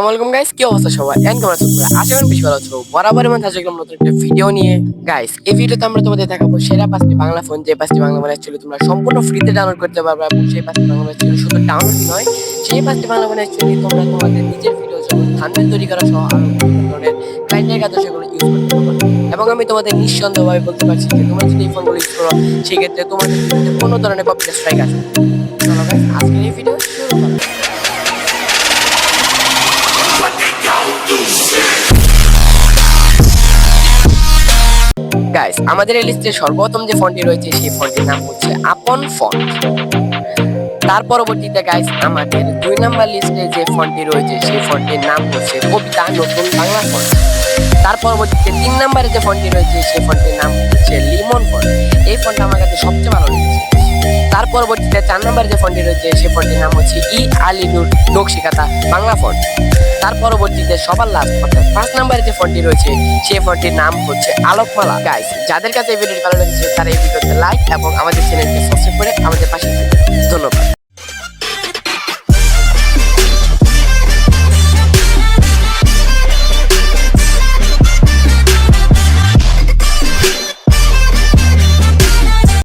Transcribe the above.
আসসালামু গাইস, কি অবস্থা সবার? কেমন আছো তোমরা? আশা করি বেশ ভালো আছো। বরাবরের মতো আজকে নতুন একটা ভিডিও নিয়ে গাইস, এই ভিডিওতে আমরা তোমাদের দেখাবো সেরা 5টি বাংলা ফোন, যে 5টি বাংলা ফোন অ্যাকচুয়ালি তোমরা সম্পূর্ণ ফ্রিতে ডাউনলোড করতে পারবে, এবং সেই 5টি বাংলা ফোন অ্যাকচুয়ালি শুধু ডাউনলোড নয়, সেই 5টি বাংলা ফোন অ্যাকচুয়ালি তোমরা তোমাদের নিজের ভিডিও যেমন থাম্বনেল তৈরি করা সহ আরো বিভিন্ন ধরনের ক্লায়েন্টের কাছে সেগুলো ইউজ করতে পারবে। এবং আমি তোমাদের নিঃসন্দেহভাবে বলতে পারছি যে তোমরা যদি এই ফোনগুলো ইউজ করো, সেক্ষেত্রে তোমাদের ভিডিওতে কোনো ধরনের কপিরাইট স্ট্রাইক আসবে। চলো গাইস, আজকের এই ভিডিও শুরু করা যাক। গাইস, আমাদের এই লিস্টে সর্বপ্রথম যে ফন্টটি রয়েছে সেই ফন্টটির নাম হচ্ছে আপন ফন্ট। তার পরবর্তীতে গাইস, আমাদের 2 নাম্বার লিস্টে যে ফন্টটি রয়েছে সেই ফন্টটির নাম হচ্ছে কবিতা নতুন বাংলা ফন্ট। তার পরবর্তীতে 3 নাম্বারে যে ফন্টটি রয়েছে সেই ফন্টটির নাম হচ্ছে লিমন ফন্ট। এই ফন্টটা আমার কাছে সবচেয়ে ভালো লেগেছে। তার পরবর্তীতে 4 নাম্বারে যে ফন্টটি রয়েছে সেই ফন্টটির নাম হচ্ছে ই আলী নূর নকশিকাতা বাংলা ফন্ট। তার পরবর্তীতে সবার লাস্ট অর্থাৎ 5 নাম্বারে যে ফন্টটি রয়েছে সেই ফন্টটির নাম হচ্ছে আলোকমালা। গাইস, যাদের কাছে এই ভিডিওটি ভালো লেগেছে তারা এই ভিডিওতে লাইক এবং আমাদের চ্যানেলকে সাবস্ক্রাইব করে আমাদের পাশে থাকবেন। ধন্যবাদ।